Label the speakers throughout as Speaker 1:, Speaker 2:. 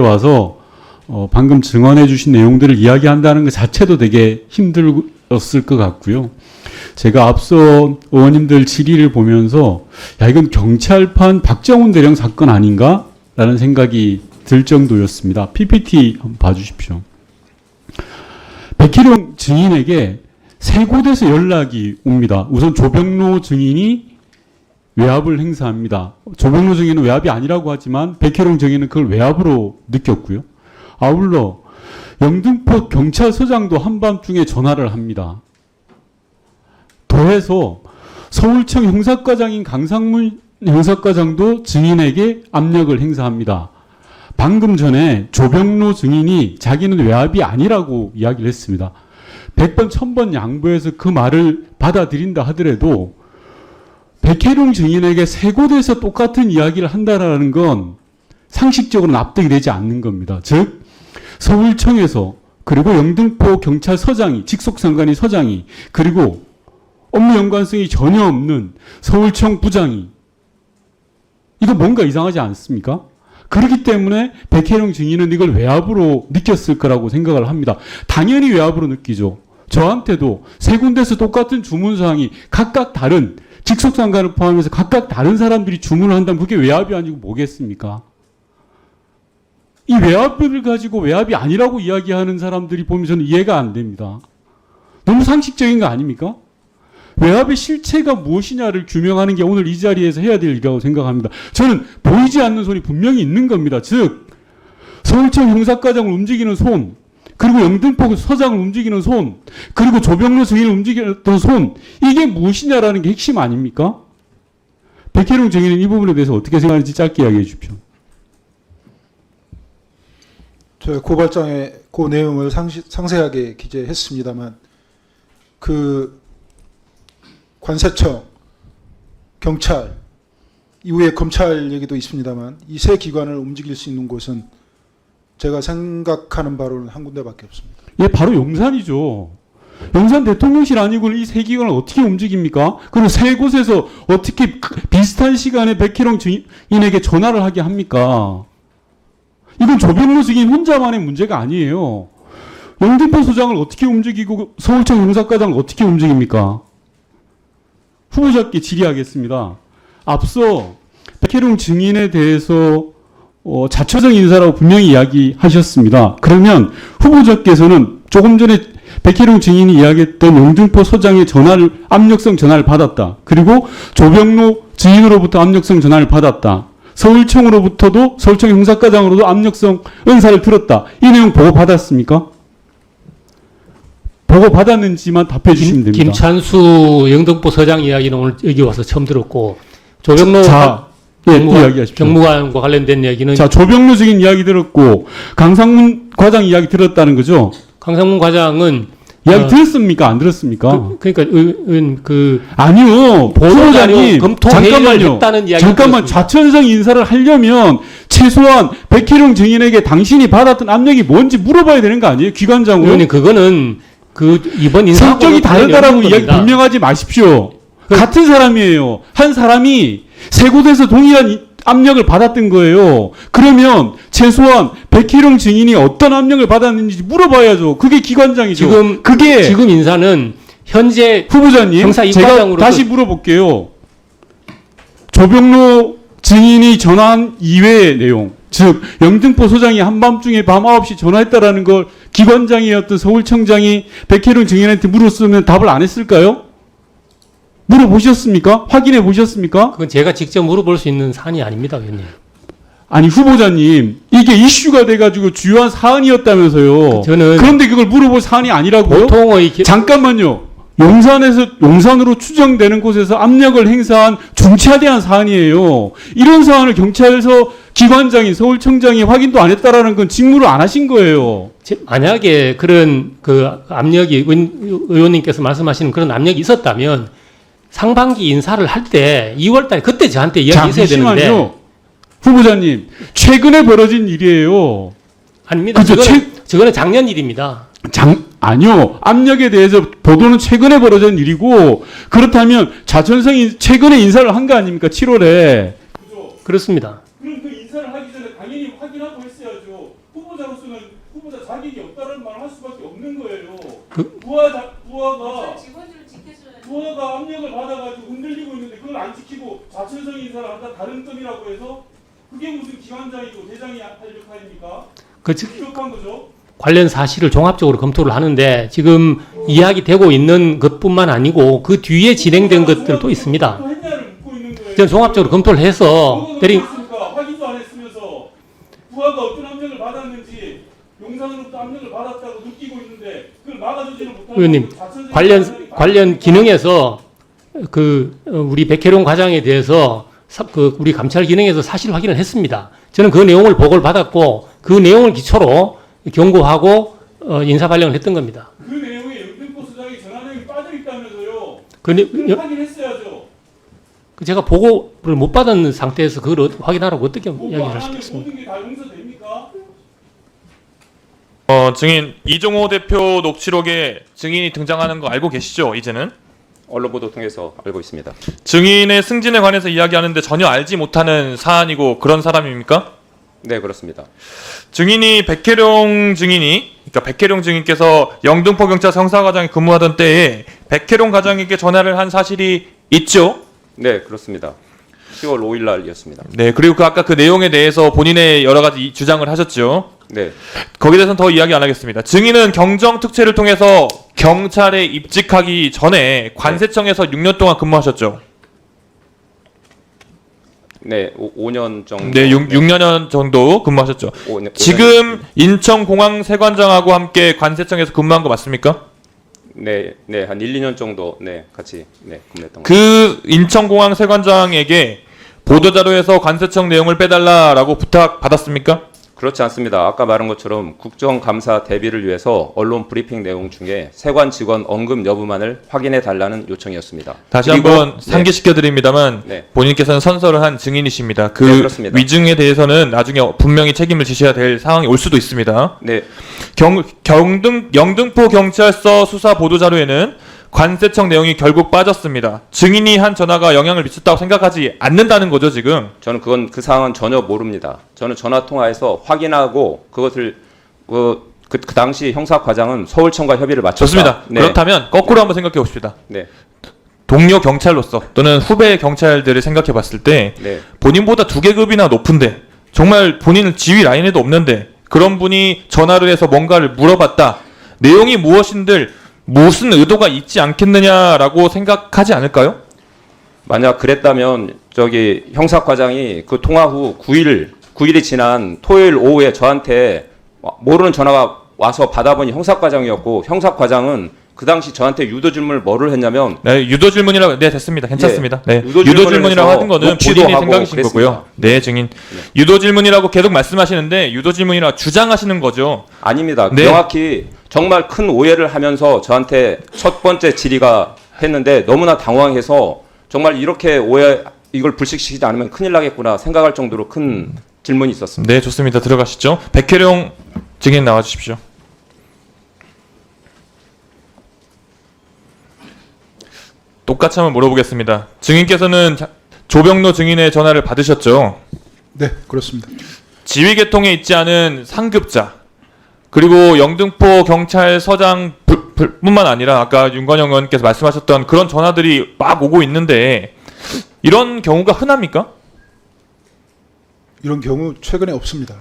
Speaker 1: 와서 방금 증언해 주신 내용들을 이야기한다는 것 자체도 되게 힘들었을 것 같고요. 제가 앞서 의원님들 질의를 보면서 이건 경찰판 박정훈 대령 사건 아닌가? 라는 생각이 들 정도였습니다. PPT 한번 봐주십시오. 백희룡 증인에게 세 곳에서 연락이 옵니다. 우선 조병로 증인이 외압을 행사합니다. 조병로 증인은 외압이 아니라고 하지만 백희룡 증인은 그걸 외압으로 느꼈고요. 아울러 영등포 경찰서장도 한밤중에 전화를 합니다. 더해서 서울청 형사과장인 강상문 형사과장도 증인에게 압력을 행사합니다. 방금 전에 조병로 증인이 자기는 외압이 아니라고 이야기를 했습니다. 100번 1000번 양보해서 그 말을 받아들인다 하더라도 백혜룡 증인에게 세 곳에서 똑같은 이야기를 한다라는 건 상식적으로 납득이 되지 않는 겁니다. 즉 서울청에서 그리고 영등포 경찰서장이 직속상관이 서장이 그리고 업무 연관성이 전혀 없는 서울청 부장이 이거 뭔가 이상하지 않습니까? 그렇기 때문에 백혜룡 증인은 이걸 외압으로 느꼈을 거라고 생각을 합니다. 당연히 외압으로 느끼죠. 저한테도 세 군데서 똑같은 주문사항이 각각 다른 직속상관을 포함해서 각각 다른 사람들이 주문을 한다면 그게 외압이 아니고 뭐겠습니까? 이 외압을 가지고 외압이 아니라고 이야기하는 사람들이 보면 저는 이해가 안 됩니다. 너무 상식적인 거 아닙니까? 외압의 실체가 무엇이냐를 규명하는 게 오늘 이 자리에서 해야 될 일이라고 생각합니다. 저는 보이지 않는 손이 분명히 있는 겁니다. 즉 서울청 형사과장을 움직이는 손, 그리고 영등포 서장을 움직이는 손, 그리고 조병로 증인을 움직였던 손, 이게 무엇이냐라는 게 핵심 아닙니까? 백혜룡 증인은 이 부분에 대해서 어떻게 생각하는지 짧게 이야기해 주십시오.
Speaker 2: 저 고발장에 그 내용을 상세하게 기재했습니다만 그 관세청, 경찰, 이후에 검찰 얘기도 있습니다만 이 세 기관을 움직일 수 있는 곳은 제가 생각하는 바로는 한 군데밖에 없습니다.
Speaker 1: 예, 바로 용산이죠. 용산 대통령실 아니고 이 세 기관을 어떻게 움직입니까? 그리고 세 곳에서 어떻게 비슷한 시간에 백희룡 증인에게 전화를 하게 합니까? 이건 조병로 증인 혼자만의 문제가 아니에요. 영등포 소장을 어떻게 움직이고 서울청 형사과장을 어떻게 움직입니까? 후보자께 질의하겠습니다. 앞서 백혜룡 증인에 대해서 자초적 인사라고 분명히 이야기하셨습니다. 그러면 후보자께서는 조금 전에 백혜룡 증인이 이야기했던 영등포 소장의 압력성 전화를 받았다. 그리고 조병로 증인으로부터 압력성 전화를 받았다. 서울청으로부터도 서울청 형사과장으로도 압력성 은사를 들었다. 이 내용 보고 받았습니까? 보고 받았는지만 답해 주시면 됩니다.
Speaker 3: 김찬수 영등포 서장 이야기는 오늘 여기 와서 처음 들었고 조병로 경무관과 관련된 이야기는
Speaker 1: 자 조병로 증인 이야기 들었고 강상문 과장 이야기 들었다는 거죠?
Speaker 3: 강상문 과장은
Speaker 1: 이야기 들었습니까? 안 들었습니까?
Speaker 3: 그러니까
Speaker 1: 아니요. 보호자님 잠깐만요. 잠깐만 좌천성 인사를 하려면 최소한 백희룡 증인에게 당신이 받았던 압력이 뭔지 물어봐야 되는 거 아니에요? 기관장으로.
Speaker 3: 의원님 그거는 이번 인사
Speaker 1: 성격이 다르다라고 이야기 변명하지 마십시오. 같은 사람이에요. 한 사람이 세 곳에서 동일한 압력을 받았던 거예요. 그러면 최소한 백희룡 증인이 어떤 압력을 받았는지 물어봐야죠. 그게 기관장이죠.
Speaker 3: 지금 인사는 현재
Speaker 1: 후보자님
Speaker 3: 형사
Speaker 1: 제가
Speaker 3: 입과장으로서
Speaker 1: 다시 물어볼게요. 조병로 증인이 전화한 이외의 내용, 즉 영등포 소장이 한밤중에 밤 9시 전화했다라는 걸 기관장이었던 서울청장이 백혜룡 증인한테 물었으면 답을 안 했을까요? 물어보셨습니까? 확인해 보셨습니까?
Speaker 3: 그건 제가 직접 물어볼 수 있는 사안이 아닙니다, 의원님.
Speaker 1: 아니 후보자님 이게 이슈가 돼가지고 주요한 사안이었다면서요. 그런데 그걸 물어볼 사안이 아니라고요? 잠깐만요. 용산으로 추정되는 곳에서 압력을 행사한 중차대한 사안이에요. 이런 사안을 경찰서 기관장이 서울청장이 확인도 안 했다라는 건 직무를 안 하신 거예요.
Speaker 3: 만약에 그런 압력이 의원님께서 말씀하시는 그런 압력이 있었다면 상반기 인사를 할 때 2월달에 그때 저한테 이야기 있어야 되는데.
Speaker 1: 후보자님 최근에 벌어진 일이에요.
Speaker 3: 아닙니다. 그죠? 저거는 작년 일입니다.
Speaker 1: 아니요. 압력에 대해서 보도는 최근에 벌어진 일이고 그렇다면 좌천성이 최근에 인사를 한 거 아닙니까? 7월에.
Speaker 3: 그렇습니다.
Speaker 1: 그럼 그 인사를 하기 전에 당연히 확인하고 했어야죠. 후보자로서는 후보자 자격이 없다는 말을 할 수밖에 없는 거예요.
Speaker 3: 그-
Speaker 1: 부하가 압력을 받아가지고 흔들리고 있는데 그걸 안 지키고 자체적인 인사를 한다 다른 점이라고 해서 그게 무슨 기관장이고 대장이 할 역할입니까?
Speaker 3: 그
Speaker 1: 부족한 거죠.
Speaker 3: 관련 사실을 종합적으로 검토를 하는데 지금 이야기되고 있는 것뿐만 아니고 그 뒤에 진행된 것들도 있습니다.
Speaker 1: 또 했냐를 묻고 있는 거예요.
Speaker 3: 저는 종합적으로 검토를 해서 대리
Speaker 1: 확인도 안 했으면서 부하가 어떤 압력을 받았는지 용산으로부터 압력을 받았다고 느끼고 있는데 그걸 막아주지는 못하고
Speaker 3: 의원님
Speaker 1: 자체적인
Speaker 3: 관련 기능에서 우리 백혜룡 과장에 대해서 우리 감찰 기능에서 사실 확인을 했습니다. 저는 그 내용을 보고를 받았고 그 내용을 기초로 경고하고 인사 발령을 했던 겁니다.
Speaker 1: 그 내용에 영등포 수장이 전화 내용이 빠져 있다면서요.
Speaker 3: 근데
Speaker 1: 그걸 확인했어야죠.
Speaker 3: 제가 보고를 못 받은 상태에서 그걸 확인하라고 어떻게
Speaker 1: 보고
Speaker 3: 이야기를
Speaker 1: 안
Speaker 3: 할 수
Speaker 1: 하면
Speaker 3: 있겠습니까?
Speaker 1: 모든 게 다 용서됩니까?
Speaker 4: 증인 이종호 대표 녹취록에 증인이 등장하는 거 알고 계시죠? 이제는
Speaker 5: 언론 보도 통해서 알고 있습니다.
Speaker 4: 증인의 승진에 관해서 이야기하는데 전혀 알지 못하는 사안이고 그런 사람입니까?
Speaker 5: 네, 그렇습니다.
Speaker 4: 증인이 백혜룡 증인이 그러니까 백혜룡 증인께서 영등포 경찰서 형사과장에 근무하던 때에 백혜룡 과장에게 전화를 한 사실이 있죠?
Speaker 5: 네, 그렇습니다. 10월 5일 날이었습니다.
Speaker 4: 네, 그리고 아까 그 내용에 대해서 본인의 여러 가지 주장을 하셨죠.
Speaker 5: 네,
Speaker 4: 거기에 대해서는 더 이야기 안 하겠습니다. 증인은 경정 특채를 통해서 경찰에 입직하기 전에 관세청에서 6년 동안 근무하셨죠.
Speaker 5: 네, 5년 정도.
Speaker 4: 네, 6년 정도 근무하셨죠.
Speaker 5: 5년,
Speaker 4: 지금 인천공항세관장하고 함께 관세청에서 근무한 거 맞습니까?
Speaker 5: 네, 네, 한 1, 2년 정도 같이 근무했던 거.
Speaker 4: 그 인천공항세관장에게 보도자료에서 관세청 내용을 빼달라라고 부탁 받았습니까?
Speaker 5: 그렇지 않습니다. 아까 말한 것처럼 국정감사 대비를 위해서 언론 브리핑 내용 중에 세관 직원 언급 여부만을 확인해 달라는 요청이었습니다.
Speaker 4: 다시
Speaker 5: 그리고-
Speaker 4: 한번 상기시켜 드립니다만
Speaker 5: 네.
Speaker 4: 본인께서는 선서를 한 증인이십니다. 그
Speaker 5: 네, 그렇습니다.
Speaker 4: 위증에 대해서는 나중에 분명히 책임을 지셔야 될 상황이 올 수도 있습니다.
Speaker 5: 네,
Speaker 4: 영등포 경찰서 수사 보도자료에는 관세청 내용이 결국 빠졌습니다. 증인이 한 전화가 영향을 미쳤다고 생각하지 않는다는 거죠, 지금.
Speaker 5: 저는 그 상황은 전혀 모릅니다. 저는 전화 통화해서 확인하고 그것을 그 당시 형사과장은 서울청과 협의를 마쳤다.
Speaker 4: 좋습니다.
Speaker 5: 네,
Speaker 4: 그렇다면 거꾸로 한번 생각해 봅시다.
Speaker 5: 네,
Speaker 4: 동료 경찰로서 또는 후배 경찰들을 생각해 봤을 때
Speaker 5: 네.
Speaker 4: 본인보다 2계급이나 높은데 정말 본인은 지휘 라인에도 없는데 그런 분이 전화를 해서 뭔가를 물어봤다. 내용이 무엇인들 무슨 의도가 있지 않겠느냐라고 생각하지 않을까요?
Speaker 5: 만약 그랬다면 저기 형사과장이 그 통화 후 9일이 지난 토요일 오후에 저한테 모르는 전화가 와서 받아보니 형사과장이었고 형사과장은 그 당시 저한테 유도 질문을 뭐를 했냐면
Speaker 4: 네, 유도 질문이라고 네 됐습니다. 괜찮습니다. 네.
Speaker 5: 유도
Speaker 4: 유도
Speaker 5: 질문을
Speaker 4: 질문이라고
Speaker 5: 해서
Speaker 4: 하는 거는
Speaker 5: 녹취도
Speaker 4: 본인의
Speaker 5: 하고
Speaker 4: 생각이신
Speaker 5: 그랬습니다.
Speaker 4: 거고요. 네, 증인. 유도 질문이라고 계속 말씀하시는데 유도 질문이라 주장하시는 거죠.
Speaker 5: 아닙니다.
Speaker 4: 네.
Speaker 5: 명확히 정말 큰 오해를 하면서 저한테 첫 번째 질의가 했는데 너무나 당황해서 정말 이렇게 이걸 불식시키지 않으면 큰일 나겠구나 생각할 정도로 큰 질문이 있었습니다.
Speaker 4: 네, 좋습니다. 들어가시죠. 백혜룡 증인 나와 주십시오. 똑같이 한번 물어보겠습니다. 증인께서는 조병로 증인의 전화를 받으셨죠?
Speaker 2: 네, 그렇습니다.
Speaker 4: 지휘계통에 있지 않은 상급자 그리고 영등포 경찰서장 뿐만 아니라 아까 윤건영 의원께서 말씀하셨던 그런 전화들이 막 오고 있는데 이런 경우가 흔합니까?
Speaker 2: 이런 경우 최근에 없습니다.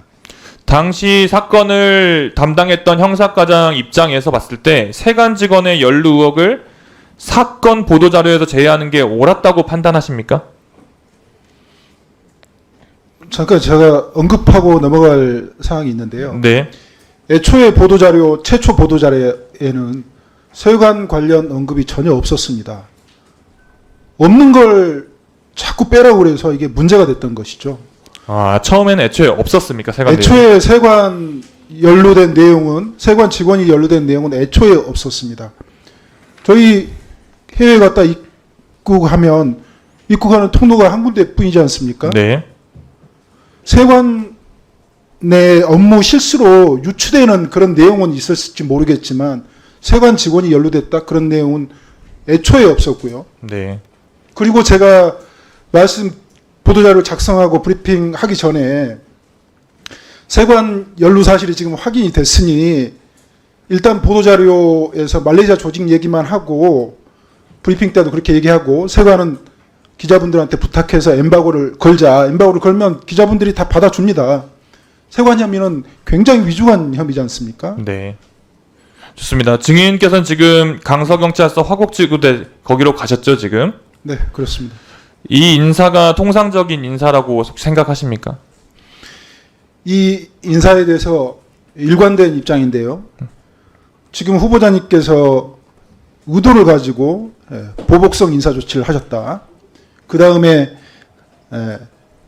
Speaker 4: 당시 사건을 담당했던 형사과장 입장에서 봤을 때 세관 직원의 연루 의혹을 사건 보도자료에서 제외하는 게 옳았다고 판단하십니까?
Speaker 2: 잠깐 제가 언급하고 넘어갈 사항이 있는데요.
Speaker 4: 네.
Speaker 2: 애초에 최초 보도자료에는 세관 관련 언급이 전혀 없었습니다. 없는 걸 자꾸 빼라고 그래서 이게 문제가 됐던 것이죠.
Speaker 4: 아, 처음에는 애초에 없었습니까? 세관 내용?
Speaker 2: 애초에 세관 세관 직원이 연루된 내용은 애초에 없었습니다. 저희 해외 갔다 입국하는 통로가 한 군데뿐이지 않습니까?
Speaker 4: 네.
Speaker 2: 세관 내 업무 실수로 유추되는 그런 내용은 있었을지 모르겠지만 세관 직원이 연루됐다 그런 내용은 애초에 없었고요.
Speaker 4: 네.
Speaker 2: 그리고 제가 보도자료 작성하고 브리핑하기 전에 세관 연루 사실이 지금 확인이 됐으니 일단 보도자료에서 말레이시아 조직 얘기만 하고 브리핑 때도 그렇게 얘기하고 세관은 기자분들한테 부탁해서 엠바고를 걸자. 엠바고를 걸면 기자분들이 다 받아줍니다. 세관 혐의는 굉장히 위중한 혐의지 않습니까?
Speaker 4: 네. 좋습니다. 증인께서는 지금 강서경찰서 화곡지구대 거기로 가셨죠, 지금?
Speaker 2: 네, 그렇습니다.
Speaker 4: 이 인사가 통상적인 인사라고 생각하십니까?
Speaker 2: 이 인사에 대해서 일관된 입장인데요. 지금 후보자님께서 의도를 가지고 보복성 인사 조치를 하셨다. 그 다음에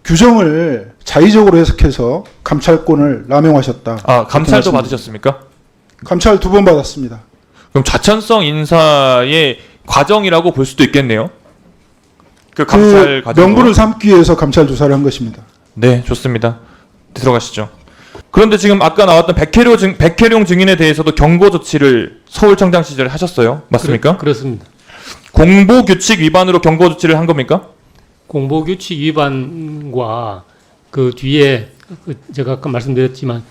Speaker 2: 규정을 자의적으로 해석해서 감찰권을 남용하셨다.
Speaker 4: 아, 감찰도
Speaker 2: 그렇게
Speaker 4: 받으셨습니까?
Speaker 2: 감찰 2번 받았습니다.
Speaker 4: 그럼 좌천성 인사의 과정이라고 볼 수도 있겠네요. 그 감찰
Speaker 2: 그
Speaker 4: 과정.
Speaker 2: 명분을 삼기 위해서 감찰 조사를 한 것입니다.
Speaker 4: 네, 좋습니다. 들어가시죠. 그런데 지금 아까 나왔던 백혜룡 증인에 대해서도 경고 조치를 서울청장 시절에 하셨어요. 맞습니까?
Speaker 3: 그렇습니다.
Speaker 4: 공보 규칙 위반으로 경고 조치를 한 겁니까?
Speaker 3: 공보규칙 위반과 그 뒤에 제가 아까 말씀드렸지만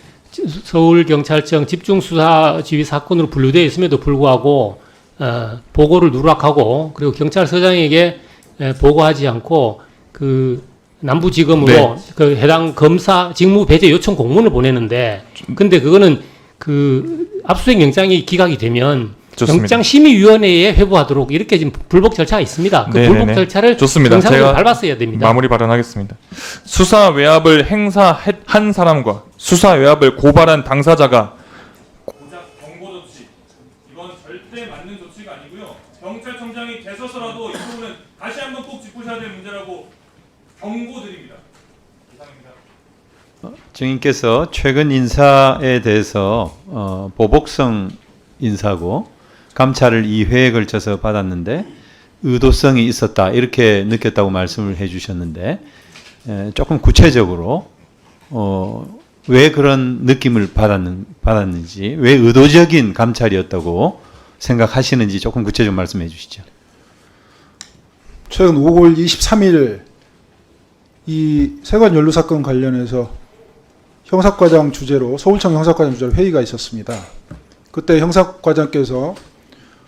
Speaker 3: 서울경찰청 집중수사지휘 사건으로 분류되어 있음에도 불구하고 보고를 누락하고 그리고 경찰서장에게 보고하지 않고 그 남부지검으로
Speaker 4: 네.
Speaker 3: 그 해당 검사 직무 배제 요청 공문을 보내는데 근데 그거는 그 압수수색 영장이 기각이 되면
Speaker 4: 좋습니다.
Speaker 3: 영장심의위원회에 회부하도록 이렇게 지금 불복 절차가 있습니다. 그
Speaker 4: 네네네.
Speaker 3: 불복 절차를
Speaker 4: 좋습니다.
Speaker 3: 정상적으로
Speaker 4: 제가
Speaker 3: 밟았어야 됩니다.
Speaker 4: 마무리 발언하겠습니다. 수사 외압을 행사한 사람과 수사 외압을 고발한 당사자가 고작 경고 조치, 이건 절대 맞는 조치가 아니고요. 경찰청장이 되셔서라도 이 부분은 다시 한번 꼭 짚으셔야 될 문제라고 경고드립니다. 이상입니다.
Speaker 6: 증인께서 최근 인사에 대해서 보복성 인사고 감찰을 2회에 걸쳐서 받았는데 의도성이 있었다 이렇게 느꼈다고 말씀을 해주셨는데 조금 구체적으로 왜 그런 느낌을 받았는지 왜 의도적인 감찰이었다고 생각하시는지 조금 구체적으로 말씀해 주시죠.
Speaker 2: 최근 5월 23일 이 세관 연루 사건 관련해서 형사과장 주재로 서울청 형사과장 주재로 회의가 있었습니다. 그때 형사과장께서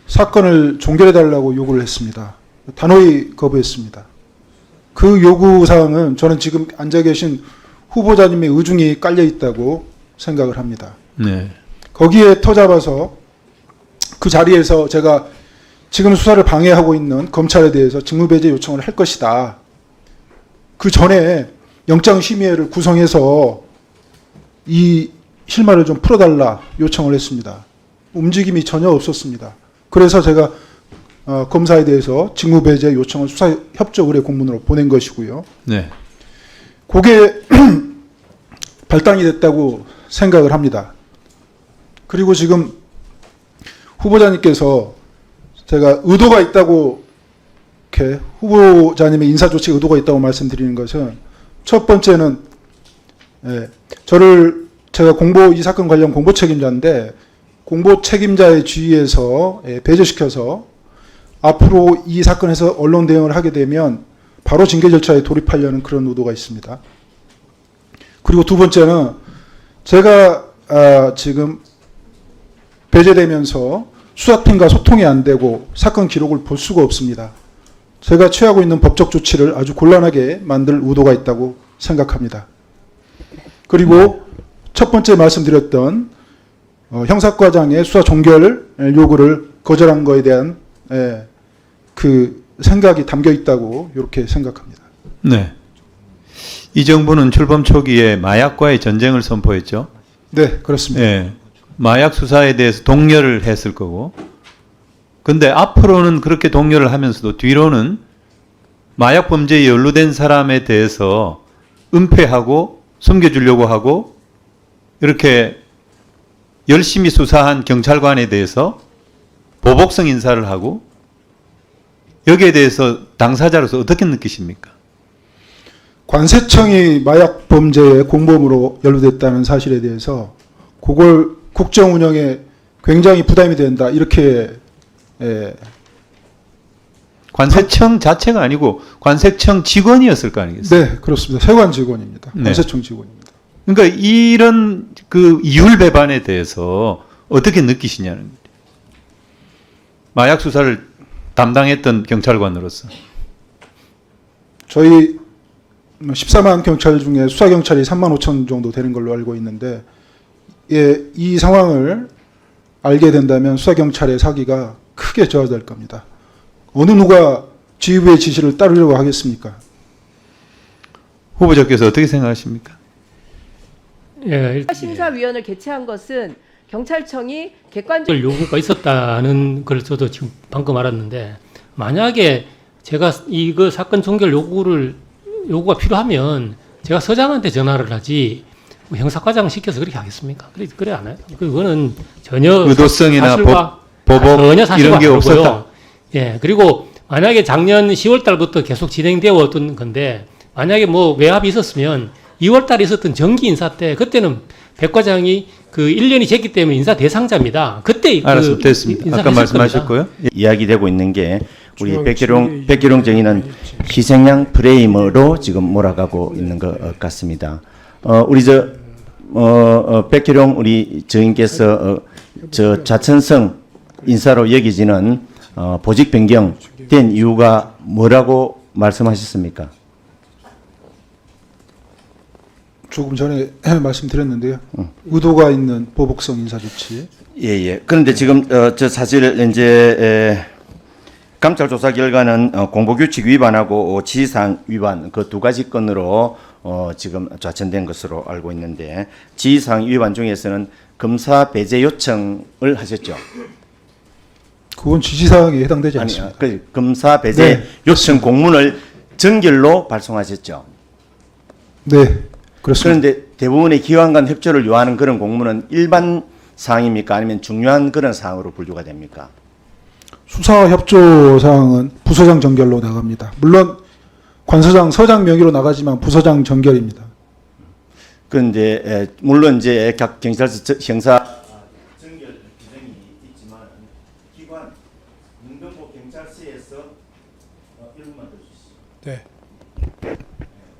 Speaker 2: 사건을 종결해달라고 요구를 했습니다. 단호히 거부했습니다. 그 요구사항은 저는 지금 앉아 계신 후보자님의 의중이 깔려 있다고 생각을 합니다.
Speaker 6: 네.
Speaker 2: 거기에 터잡아서 그 자리에서 제가 지금 수사를 방해하고 있는 검찰에 대해서 직무배제 요청을 할 것이다. 그 전에 영장심의회를 구성해서 이 실마리를 좀 풀어달라 요청을 했습니다. 움직임이 전혀 없었습니다. 그래서 제가 검사에 대해서 직무배제 요청을 수사협조 의뢰 공문으로 보낸 것이고요.
Speaker 6: 네.
Speaker 2: 그게 발단이 됐다고 생각을 합니다. 그리고 지금 후보자님께서 제가 의도가 있다고 이렇게 후보자님의 인사조치 의도가 있다고 말씀드리는 것은 첫 번째는 제가 이 사건 관련 공보 책임자인데 공보 책임자의 지위에서 배제시켜서 앞으로 이 사건에서 언론 대응을 하게 되면 바로 징계 절차에 돌입하려는 그런 의도가 있습니다. 그리고 두 번째는 제가 지금 배제되면서 수사팀과 소통이 안 되고 사건 기록을 볼 수가 없습니다. 제가 취하고 있는 법적 조치를 아주 곤란하게 만들 의도가 있다고 생각합니다. 그리고 첫 번째 말씀드렸던 형사과장의 수사 종결 요구를 거절한 거에 대한 그 생각이 담겨 있다고 이렇게 생각합니다.
Speaker 6: 네. 이 정부는 출범 초기에 마약과의 전쟁을 선포했죠.
Speaker 2: 네, 그렇습니다.
Speaker 6: 예. 마약 수사에 대해서 독려를 했을 거고. 근데 앞으로는 그렇게 독려를 하면서도 뒤로는 마약 범죄에 연루된 사람에 대해서 은폐하고 숨겨주려고 하고 이렇게 열심히 수사한 경찰관에 대해서 보복성 인사를 하고 여기에 대해서 당사자로서 어떻게 느끼십니까?
Speaker 2: 관세청이 마약 범죄의 공범으로 연루됐다는 사실에 대해서 그걸 국정 운영에 굉장히 부담이 된다. 이렇게
Speaker 6: 관세청 자체가 아니고 관세청 직원이었을 거 아니겠어요?
Speaker 2: 네, 그렇습니다. 세관 직원입니다.
Speaker 6: 네.
Speaker 2: 관세청 직원입니다.
Speaker 6: 그러니까 이런 그 이율 배반에 대해서 어떻게 느끼시냐는 거예요. 마약 수사를 담당했던 경찰관으로서.
Speaker 2: 저희 14만 경찰 중에 수사 경찰이 3만 5천 정도 되는 걸로 알고 있는데, 예, 이 상황을 알게 된다면 수사 경찰의 사기가 크게 저하될 겁니다. 어느 누가 지휘부의 지시를 따르려고 하겠습니까?
Speaker 6: 후보자께서 어떻게 생각하십니까?
Speaker 3: 예,
Speaker 7: 심사위원을 개최한 것은 경찰청이 객관적
Speaker 3: 요구가 있었다는 걸 저도 지금 방금 알았는데, 만약에 제가 이거 사건 종결 요구가 필요하면 제가 서장한테 전화를 하지 뭐 형사과장 시켜서 그렇게 하겠습니까? 그래 안 해요. 그거는 전혀
Speaker 6: 의도성이나
Speaker 3: 사실과
Speaker 6: 보복
Speaker 3: 전혀 사실과
Speaker 6: 이런 게
Speaker 3: 다르고요.
Speaker 6: 없었다.
Speaker 3: 예, 그리고 만약에 작년 10월 달부터 계속 진행되어 왔던 건데, 만약에 뭐 외압이 있었으면 2월 달에 있었던 정기 인사 때, 그때는 백 과장이 그 1년이 됐기 때문에 인사 대상자입니다. 그때
Speaker 6: 알았어, 됐습니다. 아까
Speaker 3: 인사했을
Speaker 6: 말씀하셨고요.
Speaker 8: 이야기되고 있는 게 우리 백기룡 정의는 희생양 프레임으로 지금 몰아가고 있는 것 같습니다. 우리 백기룡 우리 정인께서 저 좌천성 인사로 여기지는 보직 변경된 이유가 뭐라고 말씀하셨습니까?
Speaker 2: 조금 전에 말씀드렸는데요. 의도가 있는 보복성 인사 조치.
Speaker 8: 예. 그런데 지금 저 사실 이제 감찰 조사 결과는 공보규칙 위반하고 지시사항 위반 그 두 가지 건으로 지금 좌천된 것으로 알고 있는데, 지시사항 위반 중에서는 검사 배제 요청을 하셨죠.
Speaker 2: 그건 지시사항에 해당되지
Speaker 8: 아니,
Speaker 2: 않습니다.
Speaker 8: 그 검사 배제
Speaker 2: 네,
Speaker 8: 요청 공문을 정결로 발송하셨죠.
Speaker 2: 네, 그렇습니다.
Speaker 8: 그런데 대부분의 기관 간 협조를 요하는 그런 공문은 일반 사항입니까? 아니면 중요한 그런 사항으로 분류가 됩니까?
Speaker 2: 수사 협조 사항은 부서장 정결로 나갑니다. 물론 관서장, 서장 명의로 나가지만 부서장 정결입니다.
Speaker 8: 그런데 물론 이제 각 경찰서 형사 정결 규정이 있지만 기관 영등포 경찰서에서 1분만 더 주시죠.
Speaker 2: 네.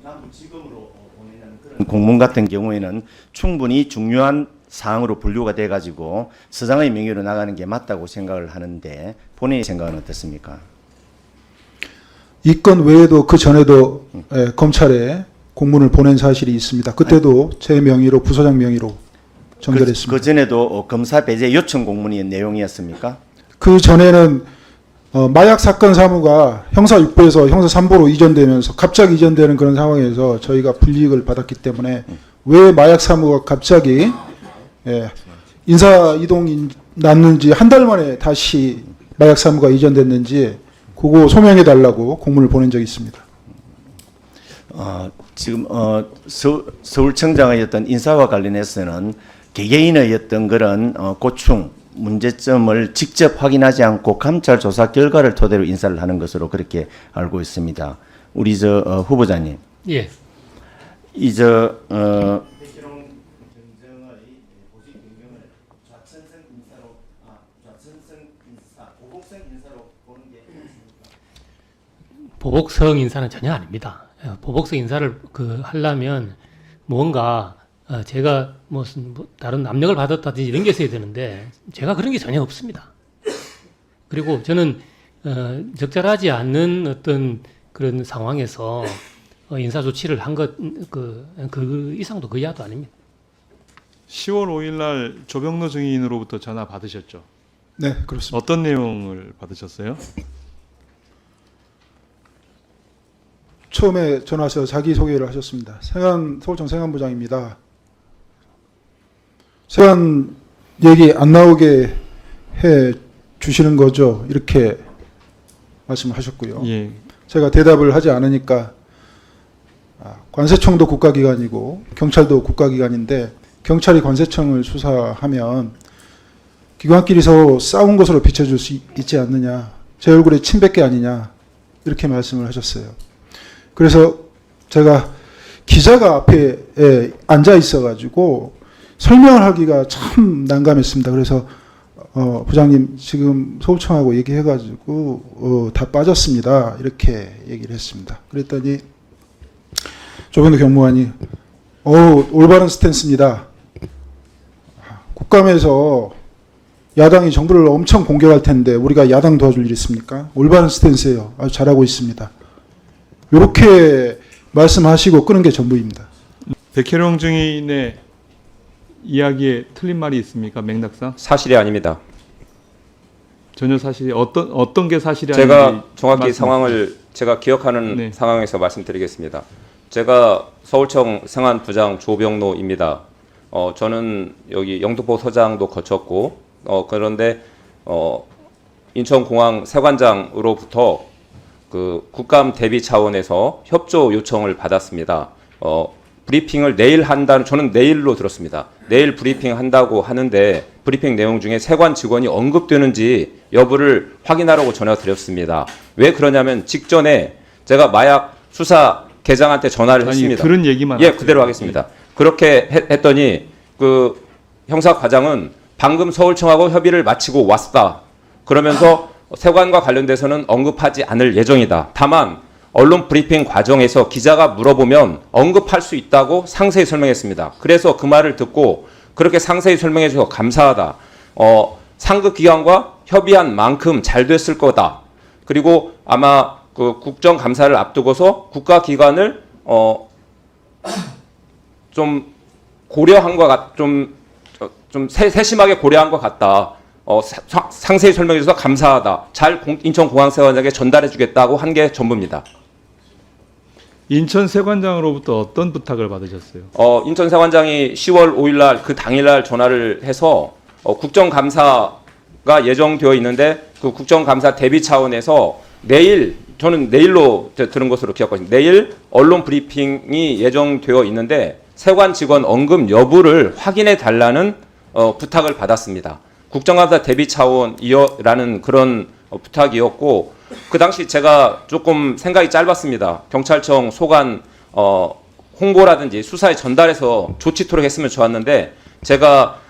Speaker 8: 남부지검으로 보내는 그런 공문 같은 경우에는 충분히 중요한 사항으로 분류가 돼가지고 서장의 명의로 나가는 게 맞다고 생각을 하는데, 본인의 생각은 어떻습니까?
Speaker 2: 이 건 외에도 그 전에도 검찰에 공문을 보낸 사실이 있습니다. 그때도 제 명의로 부서장 명의로 정결했습니다.
Speaker 8: 그 전에도 검사 배제 요청 공문의 내용이었습니까?
Speaker 2: 그 전에는 마약 사건 사무가 형사 6부에서 형사 3부로 이전되면서 갑자기 이전되는 그런 상황에서 저희가 불이익을 받았기 때문에 왜 마약 사무가 갑자기 인사 이동이 났는지, 한 달 만에 다시 마약 사무가 이전됐는지 그거 소명해 달라고 공문을 보낸 적이 있습니다.
Speaker 8: 지금 서울청장의 어떤 인사와 관련해서는 개개인의 어떤 그런 고충, 문제점을 직접 확인하지 않고 감찰 조사 결과를 토대로 인사를 하는 것으로 그렇게 알고 있습니다. 우리 후보자님,
Speaker 3: 예.
Speaker 8: 백희룡 경정의 보직 변경을 좌천성 인사로, 보복성 인사로 보는 게 맞습니까?
Speaker 3: 보복성 인사는 전혀 아닙니다. 보복성 인사를 하려면 뭔가 제가 무슨 다른 압력을 받았다든지 이런 게 있어야 되는데, 제가 그런 게 전혀 없습니다. 그리고 저는 적절하지 않는 어떤 그런 상황에서 인사 조치를 한 것 그 이상도 그 이하도 아닙니다.
Speaker 9: 10월 5일 날 조병로 증인으로부터 전화 받으셨죠?
Speaker 2: 네, 그렇습니다.
Speaker 9: 어떤 내용을 받으셨어요?
Speaker 2: 처음에 전화하셔서 자기소개를 하셨습니다. 서울청 생안부장입니다. 세관 얘기 안 나오게 해 주시는 거죠? 이렇게 말씀하셨고요.
Speaker 9: 예.
Speaker 2: 제가 대답을 하지 않으니까 관세청도 국가기관이고 경찰도 국가기관인데, 경찰이 관세청을 수사하면 기관끼리서 싸운 것으로 비춰줄 수 있지 않느냐, 제 얼굴에 침뱉게 아니냐, 이렇게 말씀을 하셨어요. 그래서 제가 기자가 앞에 앉아 있어가지고 설명을 하기가 참 난감했습니다. 그래서 부장님 지금 서울청하고 얘기해가지고 다 빠졌습니다, 이렇게 얘기를 했습니다. 그랬더니 조병로 경무관이 올바른 스탠스입니다. 국감에서 야당이 정부를 엄청 공격할 텐데 우리가 야당 도와줄 일 있습니까? 올바른 스탠스예요. 아주 잘하고 있습니다. 이렇게 말씀하시고 끄는 게 전부입니다.
Speaker 9: 백혜룡 증인의 이야기에 틀린 말이 있습니까? 맥락상
Speaker 5: 사실이 아닙니다.
Speaker 9: 전혀 사실이 어떤 게 사실이 아닌지
Speaker 5: 제가 정확히
Speaker 9: 말씀해
Speaker 5: 상황을 제가 기억하는
Speaker 9: 네.
Speaker 5: 상황에서 말씀드리겠습니다. 제가 서울청 생안부장 조병노입니다. 저는 여기 영등포 서장도 거쳤고 그런데 인천공항 세관장으로부터 그 국감 대비 차원에서 협조 요청을 받았습니다. 브리핑을 내일 한다는 저는 내일로 들었습니다. 내일 브리핑 한다고 하는데 브리핑 내용 중에 세관 직원이 언급되는지 여부를 확인하라고 전화 드렸습니다. 왜 그러냐면 직전에 제가 마약 수사 계장한테 전화를 했습니다.
Speaker 9: 들은 얘기만
Speaker 5: 예,
Speaker 9: 하세요.
Speaker 5: 그대로 하겠습니다. 그렇게 했더니 그 형사 과장은 방금 서울청하고 협의를 마치고 왔다. 그러면서 세관과 관련돼서는 언급하지 않을 예정이다. 다만 언론 브리핑 과정에서 기자가 물어보면 언급할 수 있다고 상세히 설명했습니다. 그래서 그 말을 듣고 그렇게 상세히 설명해 주셔서 감사하다. 상급 기관과 협의한 만큼 잘 됐을 거다. 그리고 아마 그 국정감사를 앞두고서 국가기관을 좀 고려한 것 좀 세심하게 고려한 것 같다. 상세히 설명해 주셔서 감사하다. 잘 인천공항세관장에게 전달해 주겠다고 한 게 전부입니다.
Speaker 9: 인천 세관장으로부터 어떤 부탁을 받으셨어요?
Speaker 5: 인천세관장이 10월 5일 날 그 당일 날 전화를 해서 국정감사가 예정되어 있는데 그 국정감사 대비 차원에서 내일 저는 내일로 들은 것으로 기억하십니다. 내일 언론 브리핑이 예정되어 있는데 세관 직원 언급 여부를 확인해 달라는 부탁을 받았습니다. 국정감사 대비 차원이라는 그런 부탁이었고 그 당시 제가 조금 생각이 짧았습니다. 경찰청 소관 홍보라든지 수사에 전달해서 좋지토록 했으면 좋았는데 제가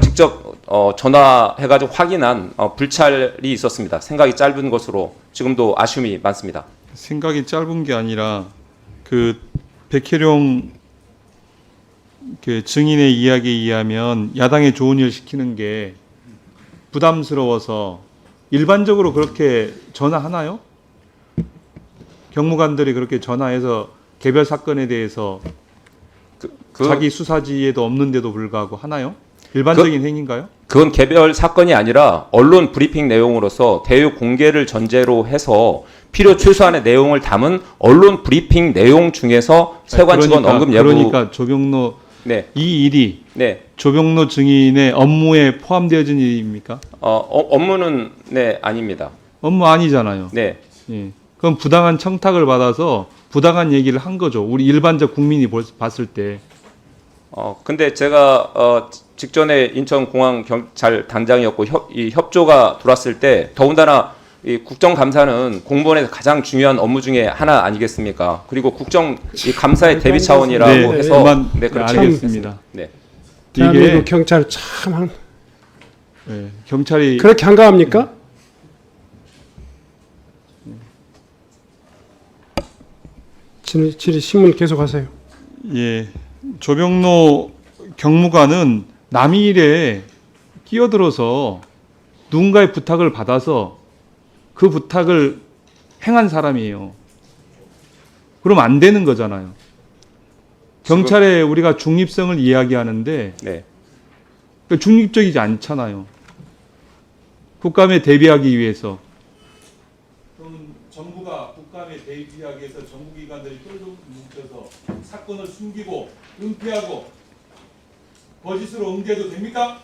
Speaker 5: 직접 전화해가지고 확인한 불찰이 있었습니다. 생각이 짧은 것으로 지금도 아쉬움이 많습니다.
Speaker 9: 생각이 짧은 게 아니라 그 백혜룡 그 증인의 이야기에 의하면 야당에 좋은 일 시키는 게 부담스러워서 일반적으로 그렇게 전화하나요? 경무관들이 그렇게 전화해서 개별 사건에 대해서 자기 수사지에도 없는데도 불구하고 하나요? 일반적인 행위인가요?
Speaker 5: 그건 개별 사건이 아니라 언론 브리핑 내용으로서 대외 공개를 전제로 해서 필요 최소한의 내용을 담은 언론 브리핑 내용 중에서 세관 직원 언급 여부.
Speaker 9: 그러니까 조병로
Speaker 5: 네.
Speaker 9: 이 일이
Speaker 5: 네.
Speaker 9: 조병로 증인의 업무에 포함되어진 일입니까?
Speaker 5: 업무는 네 아닙니다.
Speaker 9: 업무 아니잖아요.
Speaker 5: 네.
Speaker 9: 예. 그럼 부당한 청탁을 받아서 부당한 얘기를 한 거죠. 우리 일반적 국민이 봤을 때.
Speaker 5: 근데 제가 직전에 인천공항 경찰 단장이었고 이 협조가 들어왔을 때 더군다나 이 국정감사는 공무원에서 가장 중요한 업무 중에 하나 아니겠습니까? 그리고 이 감사의 대비 차원이라고
Speaker 9: 네,
Speaker 5: 해서
Speaker 9: 그렇게 알겠습니다.
Speaker 5: 네.
Speaker 10: 대한민국 경찰 참
Speaker 9: 경찰이
Speaker 10: 그렇게 한가합니까? 질의 신문 계속하세요.
Speaker 9: 예, 조병로 경무관은 남의 일에 끼어들어서 누군가의 부탁을 받아서 그 부탁을 행한 사람이에요. 그럼 안 되는 거잖아요. 경찰에 우리가 중립성을 이야기하는데
Speaker 5: 네.
Speaker 9: 중립적이지 않잖아요. 국감에 대비하기 위해서. 그럼 정부가 국감에 대비하기 위해서 정부기관들이 똘똘 뭉쳐서 사건을 숨기고 은폐하고 거짓으로 응대해도 됩니까?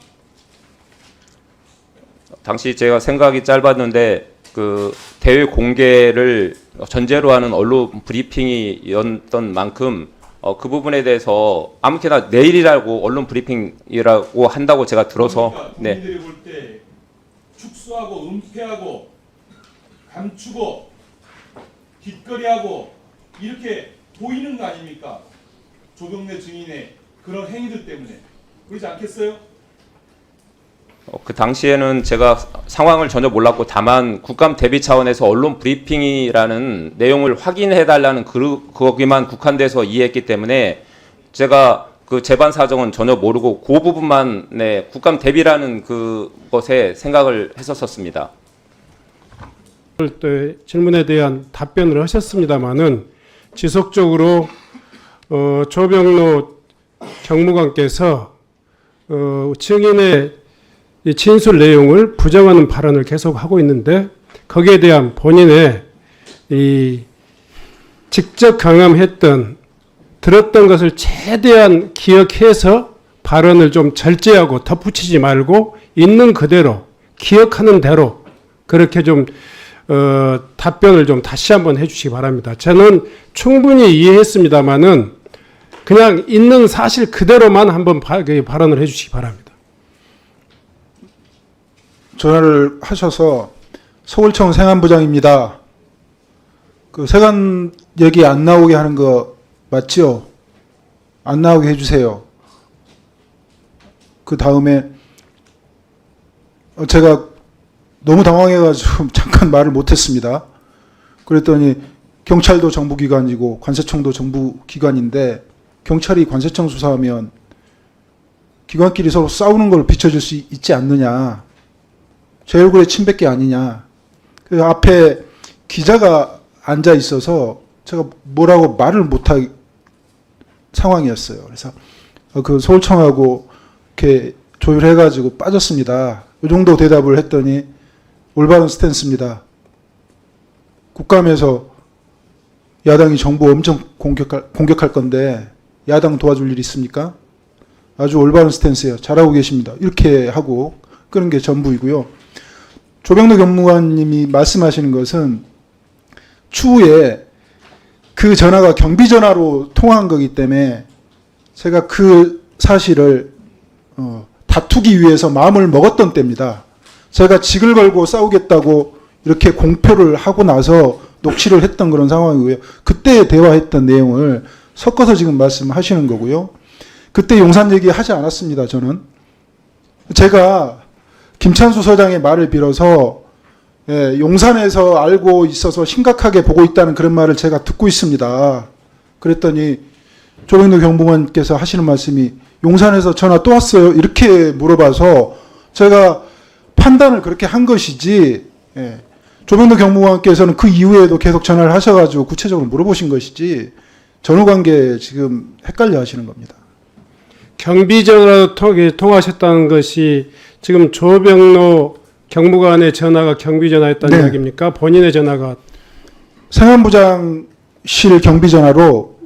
Speaker 5: 당시 제가 생각이 짧았는데 그 대외 공개를 전제로 하는 언론 브리핑이었던 만큼 그 부분에 대해서 아무렇게나 내일이라고 언론 브리핑이라고 한다고 제가 들어서
Speaker 9: 그러니까
Speaker 5: 네.
Speaker 9: 국민들이 볼 때 축소하고 은폐하고 감추고 뒷거리하고 이렇게 보이는 거 아닙니까? 조병래 증인의 그런 행위들 때문에 그렇지 않겠어요?
Speaker 5: 그 당시에는 제가 상황을 전혀 몰랐고 다만 국감 대비 차원에서 언론 브리핑이라는 내용을 확인해달라는 거기만 국한돼서 이해했기 때문에 제가 그 재반 사정은 전혀 모르고 그 부분만 네, 국감 대비라는 그것에 생각을 했었습니다.
Speaker 10: 때 질문에 대한 답변을 하셨습니다마는 지속적으로 조병로 경무관께서 증인의 이 진술 내용을 부정하는 발언을 계속 하고 있는데 거기에 대한 본인의 이 직접 경험했던 들었던 것을 최대한 기억해서 발언을 좀 절제하고 덧붙이지 말고 있는 그대로 기억하는 대로 그렇게 좀 답변을 좀 다시 한번 해주시기 바랍니다. 저는 충분히 이해했습니다마는 그냥 있는 사실 그대로만 한번 발언을 해주시기 바랍니다.
Speaker 2: 전화를 하셔서 서울청 생안부장입니다. 그 세관 얘기 안 나오게 하는 거 맞죠? 안 나오게 해주세요. 그 다음에 제가 너무 당황해가지고 잠깐 말을 못했습니다. 그랬더니 경찰도 정부기관이고 관세청도 정부기관인데 경찰이 관세청 수사하면 기관끼리 서로 싸우는 걸 비춰줄 수 있지 않느냐. 제 얼굴에 침 뱉기 아니냐. 그 앞에 기자가 앉아 있어서 제가 뭐라고 말을 못할 상황이었어요. 그래서 그 서울청하고 이렇게 조율해가지고 빠졌습니다. 이 정도 대답을 했더니 올바른 스탠스입니다. 국감에서 야당이 정부 엄청 공격할 건데 야당 도와줄 일 있습니까? 아주 올바른 스탠스예요. 잘하고 계십니다. 이렇게 하고 끄는 게 전부이고요. 조병로 경무관님이 말씀하시는 것은 추후에 그 전화가 경비전화로 통화한 거기 때문에 제가 그 사실을 다투기 위해서 마음을 먹었던 때입니다. 제가 직을 걸고 싸우겠다고 이렇게 공표를 하고 나서 녹취를 했던 그런 상황이고요. 그때 대화했던 내용을 섞어서 지금 말씀하시는 거고요. 그때 용산 얘기하지 않았습니다. 저는. 제가 김찬수 서장의 말을 빌어서 용산에서 알고 있어서 심각하게 보고 있다는 그런 말을 제가 듣고 있습니다. 그랬더니 조병로 경무관께서 하시는 말씀이 용산에서 전화 또 왔어요? 이렇게 물어봐서 제가 판단을 그렇게 한 것이지 조병로 경무관께서는 그 이후에도 계속 전화를 하셔가지고 구체적으로 물어보신 것이지 전후관계 지금 헷갈려 하시는 겁니다.
Speaker 10: 경비전화로 통화하셨다는 것이 지금 조병로 경무관의 전화가 경비전화였다는
Speaker 2: 네.
Speaker 10: 이야기입니까? 본인의 전화가
Speaker 2: 생안부장실 경비전화로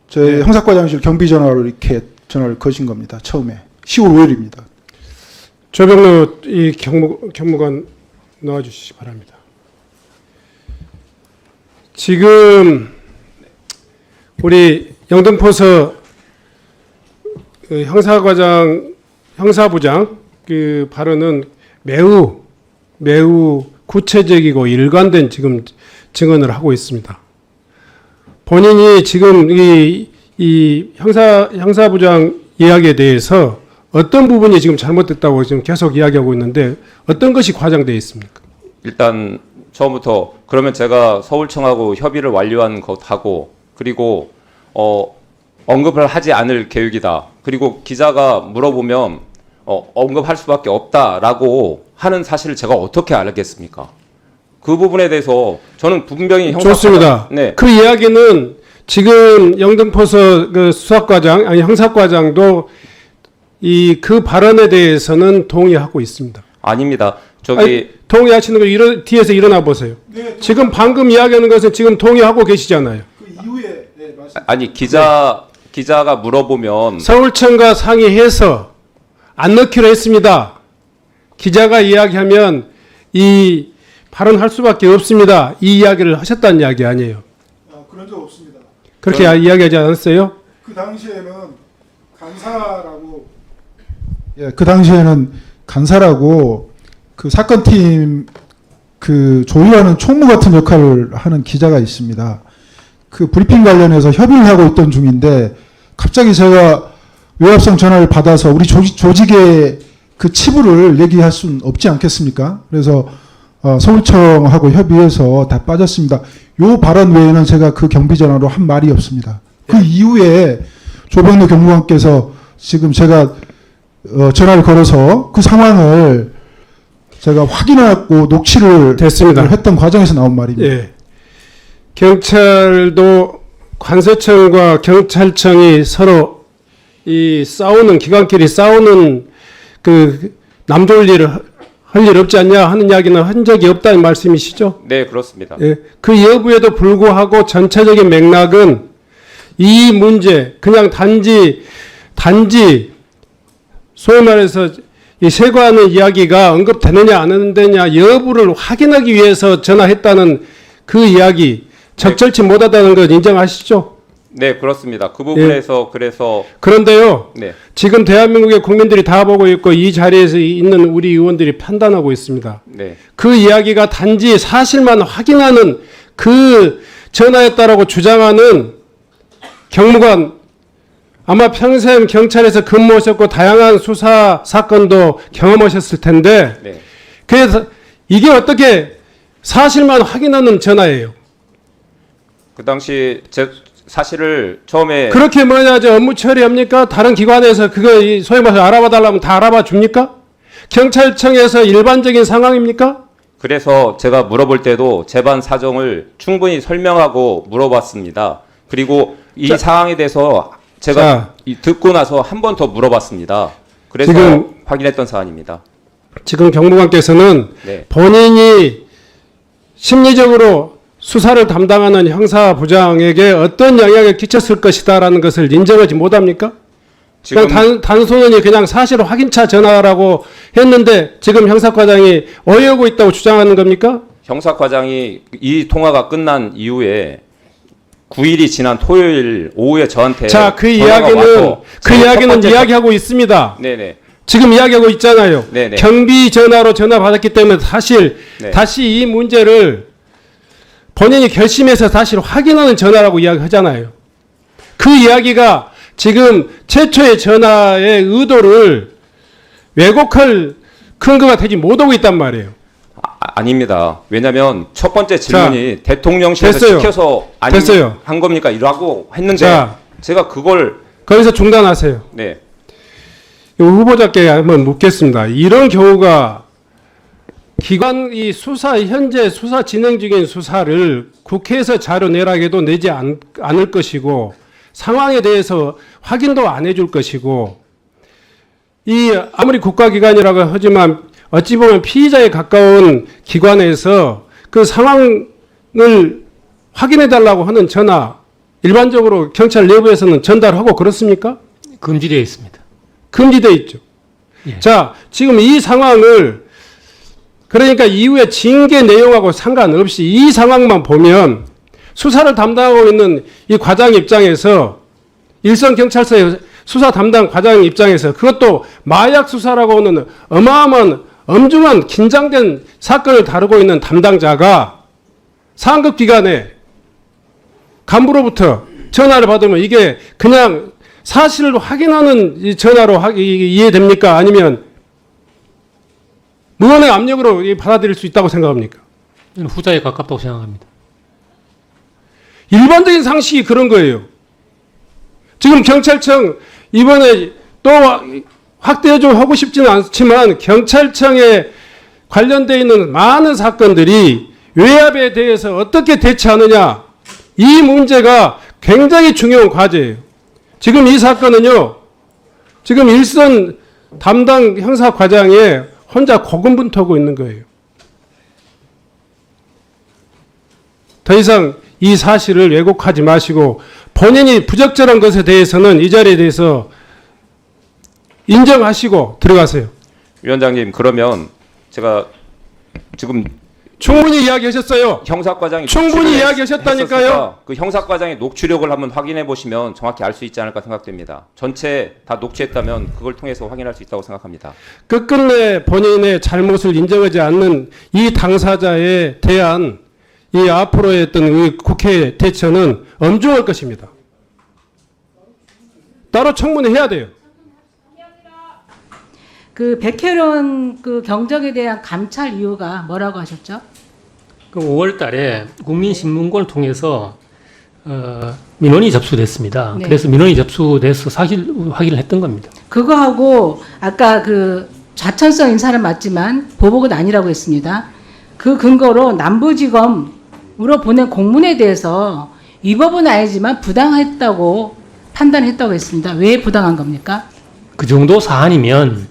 Speaker 2: 저희 형사과장실 경비전화로 이렇게 전화를 거신 겁니다. 처음에 10월 5일입니다.
Speaker 10: 조병로 이 경무관 나와주시기 바랍니다. 지금 우리 영등포서 그 형사부장 그 발언은 매우 구체적이고 일관된 지금 증언을 하고 있습니다. 본인이 지금 이 형사부장 이야기에 대해서 어떤 부분이 지금 잘못됐다고 지금 계속 이야기하고 있는데 어떤 것이 과장되어 있습니까?
Speaker 5: 일단 처음부터 그러면 제가 서울청하고 협의를 완료한 것하고 그리고 언급을 하지 않을 계획이다. 그리고 기자가 물어보면 언급할 수밖에 없다라고 하는 사실을 제가 어떻게 알겠습니까? 그 부분에 대해서 저는 분명히
Speaker 10: 좋습니다.
Speaker 5: 네.
Speaker 10: 그 이야기는 지금 영등포서 그 수사과장 아니 형사과장도 그 발언에 대해서는 동의하고 있습니다.
Speaker 5: 아닙니다.
Speaker 10: 동의하시는 거 뒤에서 일어나 보세요.
Speaker 2: 네,
Speaker 10: 지금 방금 이야기하는 것은 지금 동의하고 계시잖아요.
Speaker 2: 그 이후에 말씀.
Speaker 5: 아니 기자가 물어보면
Speaker 10: 서울청과 상의해서 안 넣기로 했습니다. 기자가 이야기하면 이 발언할 수밖에 없습니다. 이 이야기를 하셨다는 이야기 아니에요.
Speaker 2: 그런 적 없습니다.
Speaker 10: 그렇게 이야기하지 않았어요?
Speaker 2: 그 당시에는 간사라고 그 당시에는 간사라고 그 사건팀 그 조율하는 총무 같은 역할을 하는 기자가 있습니다. 그 브리핑 관련해서 협의를 하고 있던 중인데 갑자기 제가 외압성 전화를 받아서 우리 조직의 그 치부를 얘기할 수는 없지 않겠습니까? 그래서 서울청하고 협의해서 다 빠졌습니다. 요 발언 외에는 제가 그 경비전화로 한 말이 없습니다. 그 이후에 조병로 경무관께서 지금 제가 전화를 걸어서 그 상황을 제가 확인하고 녹취를
Speaker 10: 됐습니다.
Speaker 2: 했던 과정에서 나온 말입니다.
Speaker 10: 예. 경찰도 관세청과 경찰청이 서로 이 싸우는 기관끼리 싸우는 그 남좋을 일을 할 일 없지 않냐 하는 이야기는 한 적이 없다는 말씀이시죠?
Speaker 5: 네, 그렇습니다.
Speaker 10: 예. 그 여부에도 불구하고 전체적인 맥락은 이 문제 그냥 단지 소위 말해서 이 세관의 이야기가 언급되느냐 안 되느냐 여부를 확인하기 위해서 전화했다는 그 이야기 적절치 못하다는 걸 인정하시죠?
Speaker 5: 네, 그렇습니다. 그 부분에서 그래서
Speaker 10: 그런데요.
Speaker 5: 네.
Speaker 10: 지금 대한민국의 국민들이 다 보고 있고 이 자리에서 있는 우리 의원들이 판단하고 있습니다.
Speaker 5: 네.
Speaker 10: 그 이야기가 단지 사실만 확인하는 그 전화였다라고 주장하는 경무관 아마 평생 경찰에서 근무하셨고 다양한 수사 사건도 경험하셨을 텐데
Speaker 5: 네.
Speaker 10: 그래서 이게 어떻게 사실만 확인하는 전화예요.
Speaker 5: 그 당시 제 사실을 처음에
Speaker 10: 그렇게 뭐냐 업무 처리합니까? 다른 기관에서 그거 소위 말해서 알아봐 달라면 다 알아봐 줍니까? 경찰청에서 일반적인 상황입니까?
Speaker 5: 그래서 제가 물어볼 때도 재반 사정을 충분히 설명하고 물어봤습니다. 그리고 이 상황에 대해서 제가 듣고 나서 한 번 더 물어봤습니다. 그래서
Speaker 10: 지금
Speaker 5: 확인했던 사안입니다.
Speaker 10: 지금 경무관께서는
Speaker 5: 네.
Speaker 10: 본인이 심리적으로 수사를 담당하는 형사부장에게 어떤 영향을 끼쳤을 것이다라는 것을 인정하지 못합니까?
Speaker 5: 지금
Speaker 10: 그냥 단순히 그냥 사실 확인차 전화라고 했는데 지금 형사과장이 오해하고 있다고 주장하는 겁니까?
Speaker 5: 형사과장이 이 통화가 끝난 이후에 9일이 지난 토요일 오후에 저한테
Speaker 10: 자, 그
Speaker 5: 전화가 와서
Speaker 10: 이야기는 이야기하고 있습니다.
Speaker 5: 네네.
Speaker 10: 지금 이야기하고 있잖아요.
Speaker 5: 네네.
Speaker 10: 경비 전화로 전화 받았기 때문에 사실
Speaker 5: 네.
Speaker 10: 다시 이 문제를 본인이 결심해서 사실 확인하는 전화라고 이야기하잖아요. 그 이야기가 지금 최초의 전화의 의도를 왜곡할 근거가 되지 못하고 있단 말이에요.
Speaker 5: 아닙니다. 왜냐하면 첫 번째 질문이 대통령실에서
Speaker 10: 됐어요.
Speaker 5: 시켜서
Speaker 10: 됐어요.
Speaker 5: 한 겁니까? 이라고 했는데
Speaker 10: 자,
Speaker 5: 제가 그걸
Speaker 10: 거기서 중단하세요.
Speaker 5: 네.
Speaker 10: 이 후보자께 한번 묻겠습니다. 이런 경우가 기관이 현재 수사 진행 중인 수사를 국회에서 자료 내라고 해도 내지 않을 것이고 상황에 대해서 확인도 안 해줄 것이고 이 아무리 국가기관이라고 하지만 어찌 보면 피의자에 가까운 기관에서 그 상황을 확인해달라고 하는 전화 일반적으로 경찰 내부에서는 전달하고 그렇습니까?
Speaker 3: 금지되어 있습니다.
Speaker 10: 금지되어 있죠.
Speaker 3: 예.
Speaker 10: 자, 지금 이 상황을 그러니까 이후에 징계 내용하고 상관없이 이 상황만 보면 수사를 담당하고 있는 이 과장 입장에서 일선경찰서의 수사 담당 과장 입장에서 그것도 마약 수사라고 하는 어마어마한 엄중한 긴장된 사건을 다루고 있는 담당자가 상급 기관에 간부로부터 전화를 받으면 이게 그냥 사실을 확인하는 이 전화로 이해됩니까? 아니면 무언의 압력으로 받아들일 수 있다고 생각합니까?
Speaker 3: 저는 후자에 가깝다고 생각합니다.
Speaker 10: 일반적인 상식이 그런 거예요. 지금 경찰청 이번에 또 확대 좀 하고 싶지는 않지만 경찰청에 관련되어 있는 많은 사건들이 외압에 대해서 어떻게 대처하느냐 이 문제가 굉장히 중요한 과제예요. 지금 이 사건은요. 지금 일선 담당 형사과장에 혼자 고군분투하고 있는 거예요. 더 이상 이 사실을 왜곡하지 마시고 본인이 부적절한 것에 대해서는 이 자리에 대해서 인정하시고 들어가세요.
Speaker 5: 위원장님 그러면 제가 지금
Speaker 10: 충분히 이야기하셨어요.
Speaker 5: 형사과장이
Speaker 10: 충분히 이야기하셨다니까요.
Speaker 5: 그 형사과장의 녹취록을 한번 확인해 보시면 정확히 알 수 있지 않을까 생각됩니다. 전체 다 녹취했다면 그걸 통해서 확인할 수 있다고 생각합니다.
Speaker 10: 끝끝내 본인의 잘못을 인정하지 않는 이 당사자에 대한 이 앞으로의 어떤 이 국회 대처는 엄중할 것입니다. 따로 청문회해야 돼요.
Speaker 11: 그 백혜련 그 경정에 대한 감찰 이유가 뭐라고 하셨죠?
Speaker 3: 그 5월 달에 국민신문고를 통해서 민원이 접수됐습니다.
Speaker 11: 네.
Speaker 3: 그래서 민원이 접수돼서 사실 확인을 했던 겁니다.
Speaker 11: 그거하고 아까 그 좌천성 인사는 맞지만 보복은 아니라고 했습니다. 그 근거로 남부지검으로 보낸 공문에 대해서 위법은 아니지만 부당했다고 판단했다고 했습니다. 왜 부당한 겁니까?
Speaker 3: 그 정도 사안이면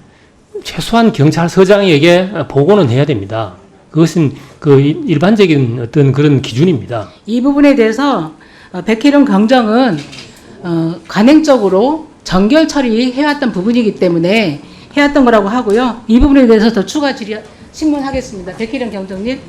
Speaker 3: 최소한 경찰서장에게 보고는 해야 됩니다. 그것은 그 일반적인 어떤 그런 기준입니다.
Speaker 11: 이 부분에 대해서 백혜룡 경정은 관행적으로 정결 처리해왔던 부분이기 때문에 해왔던 거라고 하고요. 이 부분에 대해서 더 추가 신문하겠습니다. 백혜룡 경정님.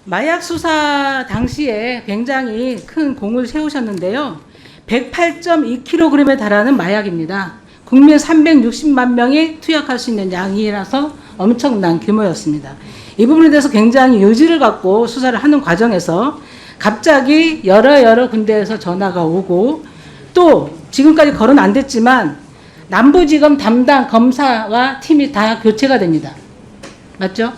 Speaker 11: 마약 수사 당시에 굉장히 큰 공을 세우셨는데요. 108.2kg에 달하는 마약입니다. 국민 360만 명이 투약할 수 있는 양이라서 엄청난 규모였습니다. 이 부분에 대해서 굉장히 요지를 갖고 수사를 하는 과정에서 갑자기 여러 군데에서 전화가 오고 또 지금까지 거론 안 됐지만 남부지검 담당 검사와 팀이 다 교체가 됩니다. 맞죠?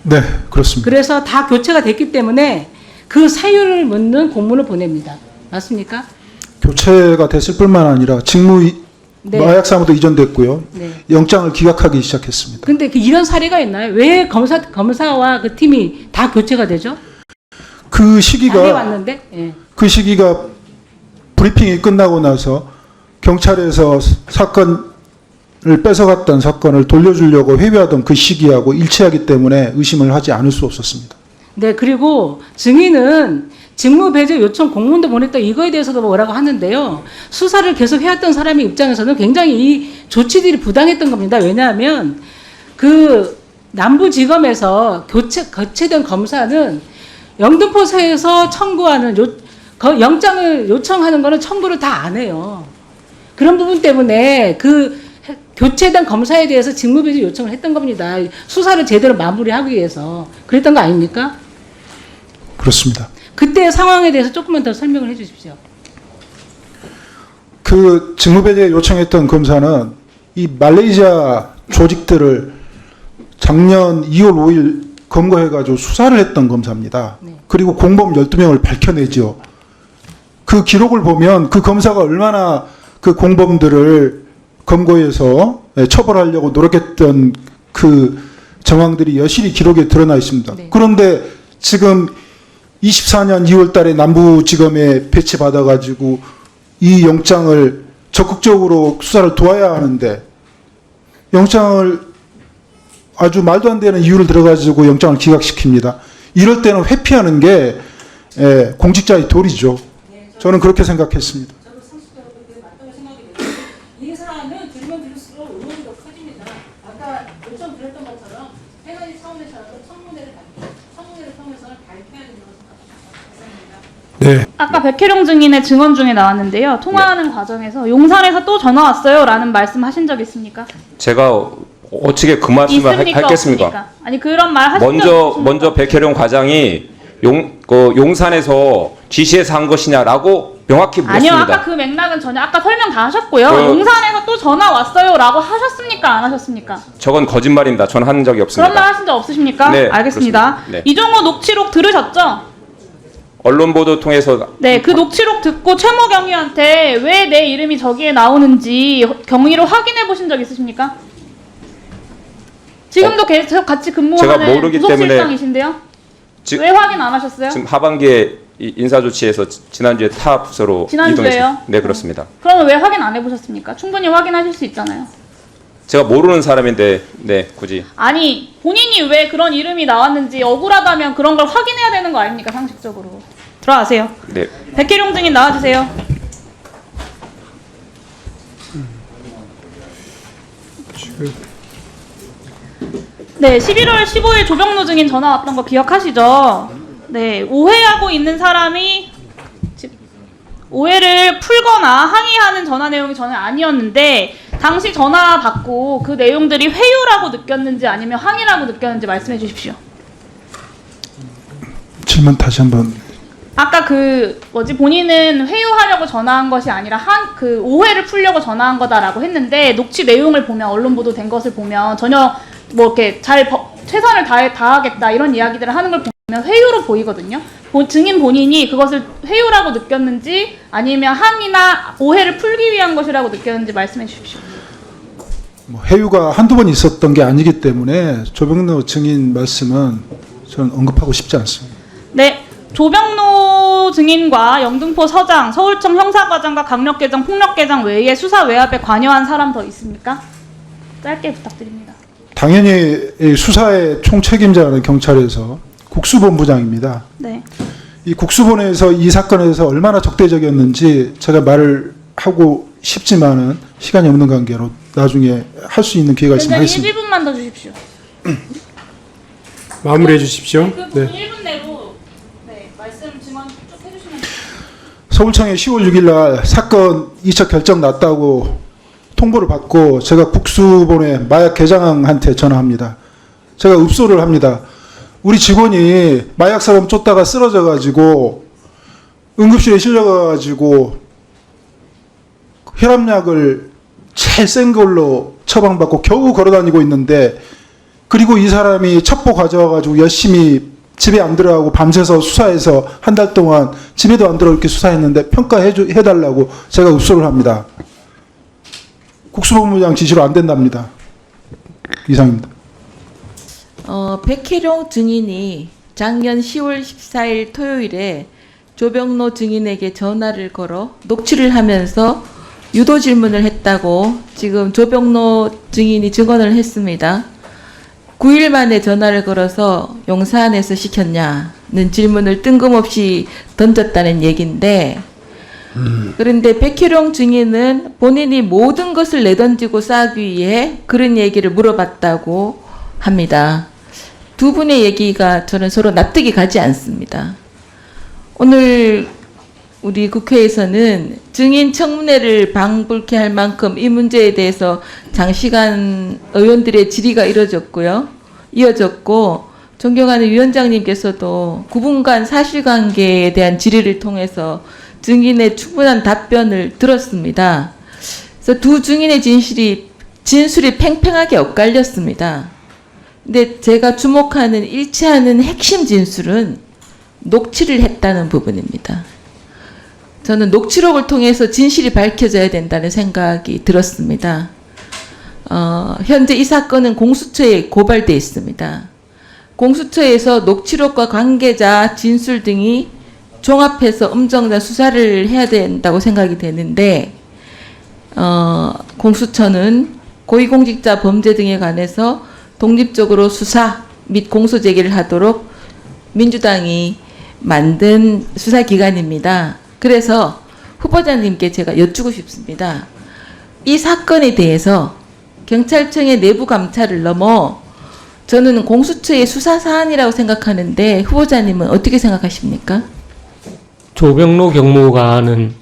Speaker 2: 네, 그렇습니다.
Speaker 11: 그래서 다 교체가 됐기 때문에 그 사유를 묻는 공문을 보냅니다. 맞습니까?
Speaker 2: 교체가 됐을 뿐만 아니라 직무
Speaker 11: 네.
Speaker 2: 마약 사무도 이전됐고요.
Speaker 11: 네.
Speaker 2: 영장을 기각하기 시작했습니다.
Speaker 11: 근데 그 이런 사례가 있나요? 왜 검사와 그 팀이 다 교체가 되죠?
Speaker 2: 그
Speaker 11: 안
Speaker 2: 시기가
Speaker 11: 해왔는데? 예.
Speaker 2: 그 시기가 브리핑이 끝나고 나서 경찰에서 사건을 뺏어갔던 사건을 돌려주려고 회유하던 그 시기하고 일치하기 때문에 의심을 하지 않을 수 없었습니다.
Speaker 11: 네, 그리고 증인은 직무 배제 요청 공문도 보냈다 이거에 대해서도 뭐라고 하는데요. 수사를 계속 해왔던 사람의 입장에서는 굉장히 이 조치들이 부당했던 겁니다. 왜냐하면 그 남부지검에서 교체된 검사는 영등포서에서 청구하는 영장을 요청하는 거는 청구를 다 안 해요. 그런 부분 때문에 그 교체된 검사에 대해서 직무배제 요청을 했던 겁니다. 수사를 제대로 마무리하기 위해서. 그랬던 거 아닙니까?
Speaker 2: 그렇습니다.
Speaker 11: 그때 상황에 대해서 조금만 더 설명을 해 주십시오.
Speaker 2: 그 직무배제 요청했던 검사는 이 말레이시아 조직들을 작년 2월 5일 검거해가지고 수사를 했던 검사입니다.
Speaker 11: 네.
Speaker 2: 그리고 공범 12명을 밝혀내죠. 그 기록을 보면 그 검사가 얼마나 그 공범들을 검거해서 처벌하려고 노력했던 그 정황들이 여실히 기록에 드러나 있습니다.
Speaker 11: 네.
Speaker 2: 그런데 지금 24년 2월 달에 남부지검에 배치받아가지고 이 영장을 적극적으로 수사를 도와야 하는데 영장을 아주 말도 안 되는 이유를 들어가지고 영장을 기각시킵니다. 이럴 때는 회피하는 게 공직자의 도리죠. 저는 그렇게 생각했습니다.
Speaker 11: 저도 상식적으로 그게 맞다고 생각이 되는데 이 사안은 들면 들을수록 의문이 더 커집니다. 아까 요청드렸던 것처럼 해관이 차원에서라도 청문회를 통해서 밝혀야 된다고 생각합니다.
Speaker 2: 네.
Speaker 12: 아까 백혜룡 증인의 증언 중에 나왔는데요. 통화하는 과정에서 용산에서 또 전화 왔어요 라는 말씀하신 적 있습니까?
Speaker 5: 제가 어떻게 그 말씀을
Speaker 12: 있습니까?
Speaker 5: 하겠습니까?
Speaker 12: 없습니까? 아니 그런 말 하신 적 있습니까?
Speaker 5: 먼저 백혜룡 과장이 용산에서 지시해서 한 것이냐라고 명확히
Speaker 12: 아니요,
Speaker 5: 물었습니다.
Speaker 12: 아까 그 맥락은 전혀 아까 설명 다 하셨고요.
Speaker 5: 그-
Speaker 12: 용산에서 또 전화 왔어요라고 하셨습니까? 안 하셨습니까?
Speaker 5: 저건 거짓말입니다. 저는 한 적이 없습니다.
Speaker 12: 그런 말 하신 적 없으십니까?
Speaker 5: 네,
Speaker 12: 알겠습니다.
Speaker 5: 그렇습니다. 네.
Speaker 12: 이종호 녹취록 들으셨죠?
Speaker 5: 언론 보도 통해서
Speaker 12: 네, 그 녹취록 듣고 최모 경위한테 왜 내 이름이 저기에 나오는지 경위로 확인해 보신 적 있으십니까? 지금도 계속 같이
Speaker 5: 제가
Speaker 12: 근무하는
Speaker 5: 모르기
Speaker 12: 부속실장이신데요? 왜 확인 안 하셨어요?
Speaker 5: 지금 하반기에 인사 조치에서 지난주에 타 부서로
Speaker 12: 지난주에요?
Speaker 5: 이동했습니다. 네, 그렇습니다.
Speaker 12: 그러면 왜 확인 안 해보셨습니까? 충분히 확인하실 수 있잖아요.
Speaker 5: 제가 모르는 사람인데 네, 굳이
Speaker 12: 아니 본인이 왜 그런 이름이 나왔는지 억울하다면 그런 걸 확인해야 되는 거 아닙니까? 상식적으로. 들어가세요.
Speaker 5: 네.
Speaker 12: 백혜룡 증인 나와주세요. 네, 11월 15일 조병로 증인 전화 왔던 거 기억하시죠? 네, 오해하고 있는 사람이 오해를 풀거나 항의하는 전화 내용이 전혀 아니었는데 당시 전화 받고 그 내용들이 회유라고 느꼈는지 아니면 항의라고 느꼈는지 말씀해 주십시오.
Speaker 2: 질문 다시 한번.
Speaker 12: 아까 본인은 회유하려고 전화한 것이 아니라 그 오해를 풀려고 전화한 거다라고 했는데 녹취 내용을 보면 언론 보도된 것을 보면 전혀 뭐 이렇게 잘 최선을 다하겠다 이런 이야기들을 하는 걸 보면 회유로 보이거든요. 증인 본인이 그것을 회유라고 느꼈는지 아니면 항의나 오해를 풀기 위한 것이라고 느꼈는지 말씀해 주십시오.
Speaker 2: 뭐 회유가 한두 번 있었던 게 아니기 때문에 조병로 증인 말씀은 저는 언급하고 싶지 않습니다.
Speaker 12: 네, 조병로 증인과 영등포 서장, 서울청 형사과장과 강력계장, 폭력계장 외에 수사 외압에 관여한 사람 더 있습니까? 짧게 부탁드립니다.
Speaker 2: 당연히 이 수사의 총책임자는 경찰에서 국수본부장입니다.
Speaker 12: 네.
Speaker 2: 이 국수본에서 이 사건에서 얼마나 적대적이었는지 제가 말을 하고 싶지만은 시간이 없는 관계로 나중에 할 수 있는 기회가 있으면
Speaker 12: 위원장님
Speaker 2: 하겠습니다.
Speaker 12: 1분만 더 주십시오.
Speaker 10: 마무리해 주십시오.
Speaker 12: 그
Speaker 10: 네.
Speaker 12: 1분 내로 네, 말씀 증언 쭉 해주시면 됩니다.
Speaker 2: 서울청에 10월 6일 날 사건 2차 결정 났다고 통보를 받고 제가 국수본의 마약 계장한테 전화합니다. 제가 읍소를 합니다. 우리 직원이 마약 사람 쫓다가 쓰러져 가지고 응급실에 실려가 가지고 혈압약을 제일 센 걸로 처방받고 겨우 걸어다니고 있는데, 그리고 이 사람이 첩보 가져와 가지고 열심히 집에 안 들어가고 밤새서 수사해서 한 달 동안 집에도 안 들어 이렇게 수사했는데 평가해달라고 제가 읍소를 합니다. 국수본부장 지시로 안 된답니다. 이상입니다.
Speaker 13: 백혜룡 증인이 작년 10월 14일 토요일에 조병로 증인에게 전화를 걸어 녹취를 하면서 유도 질문을 했다고 지금 조병로 증인이 증언을 했습니다. 9일 만에 전화를 걸어서 용산에서 시켰냐는 질문을 뜬금없이 던졌다는 얘기인데, 그런데 백혜룡 증인은 본인이 모든 것을 내던지고 싸기 위해 그런 얘기를 물어봤다고 합니다. 두 분의 얘기가 저는 서로 납득이 가지 않습니다. 오늘 우리 국회에서는 증인 청문회를 방불케 할 만큼 이 문제에 대해서 장시간 의원들의 질의가 이어졌고 존경하는 위원장님께서도 9분간 사실관계에 대한 질의를 통해서 증인의 충분한 답변을 들었습니다. 그래서 두 증인의 진술이 팽팽하게 엇갈렸습니다. 근데 제가 주목하는 일치하는 핵심 진술은 녹취를 했다는 부분입니다. 저는 녹취록을 통해서 진실이 밝혀져야 된다는 생각이 들었습니다. 현재 이 사건은 공수처에 고발돼 있습니다. 공수처에서 녹취록과 관계자 진술 등이 종합해서 엄정한 수사를 해야 된다고 생각이 되는데, 공수처는 고위공직자 범죄 등에 관해서 독립적으로 수사 및 공소 제기를 하도록 민주당이 만든 수사기관입니다. 그래서 후보자님께 제가 여쭙고 싶습니다. 이 사건에 대해서 경찰청의 내부 감찰을 넘어 저는 공수처의 수사 사안이라고 생각하는데 후보자님은 어떻게 생각하십니까?
Speaker 3: 조병로 경무관은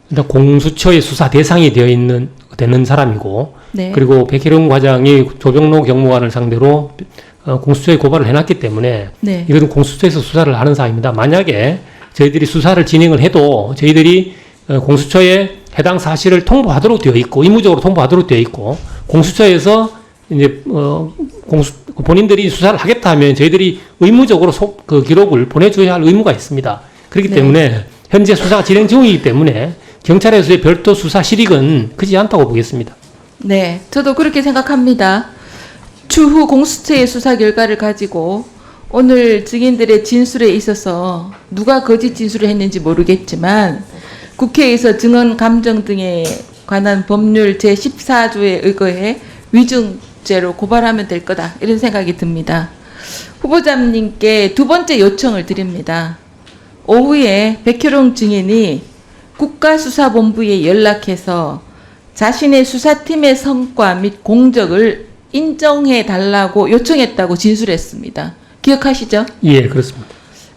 Speaker 3: 일단 공수처의 수사 대상이 되는 사람이고,
Speaker 13: 네.
Speaker 3: 그리고 백혜룡 과장이 조병로 경무관을 상대로 공수처에 고발을 해놨기 때문에
Speaker 13: 네.
Speaker 3: 이것은 공수처에서 수사를 하는 사항입니다. 만약에 저희들이 수사를 진행을 해도 저희들이 공수처에 해당 사실을 통보하도록 되어 있고, 의무적으로 통보하도록 되어 있고, 공수처에서 이제 본인들이 수사를 하겠다 하면 저희들이 의무적으로 그 기록을 보내줘야 할 의무가 있습니다. 그렇기
Speaker 13: 네.
Speaker 3: 때문에 현재 수사가 진행 중이기 때문에 경찰에서의 별도 수사 실익은 크지 않다고 보겠습니다.
Speaker 13: 네, 저도 그렇게 생각합니다. 추후 공수처의 수사 결과를 가지고 오늘 증인들의 진술에 있어서 누가 거짓 진술을 했는지 모르겠지만 국회에서 증언 감정 등에 관한 법률 제14조에 의거해 위증죄로 고발하면 될 거다, 이런 생각이 듭니다. 후보자님께 두 번째 요청을 드립니다. 오후에 백혜룡 증인이 국가수사본부에 연락해서 자신의 수사팀의 성과 및 공적을 인정해 달라고 요청했다고 진술했습니다. 기억하시죠?
Speaker 3: 예, 그렇습니다.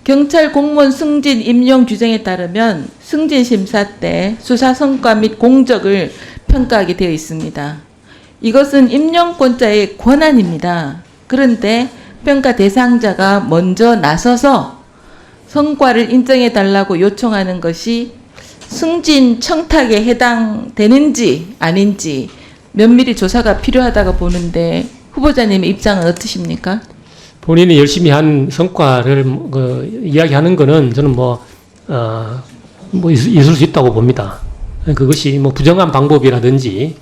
Speaker 13: 경찰 공무원 승진 임용 규정에 따르면 승진 심사 때 수사 성과 및 공적을 평가하게 되어 있습니다. 이것은 임용권자의 권한입니다. 그런데 평가 대상자가 먼저 나서서 성과를 인정해 달라고 요청하는 것이 승진 청탁에 해당되는지 아닌지 면밀히 조사가 필요하다고 보는데 후보자님의 입장은 어떠십니까?
Speaker 3: 본인이 열심히 한 성과를 이야기하는 거는 저는 있을 수 있다고 봅니다. 그것이 부정한 방법이라든지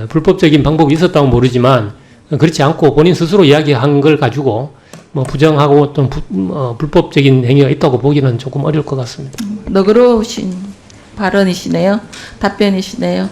Speaker 3: 불법적인 방법이 있었다고 모르지만 그렇지 않고 본인 스스로 이야기한 걸 가지고 부정하고 어떤 불법적인 행위가 있다고 보기는 조금 어려울 것 같습니다.
Speaker 13: 너그러우신 발언이시네요. 답변이시네요.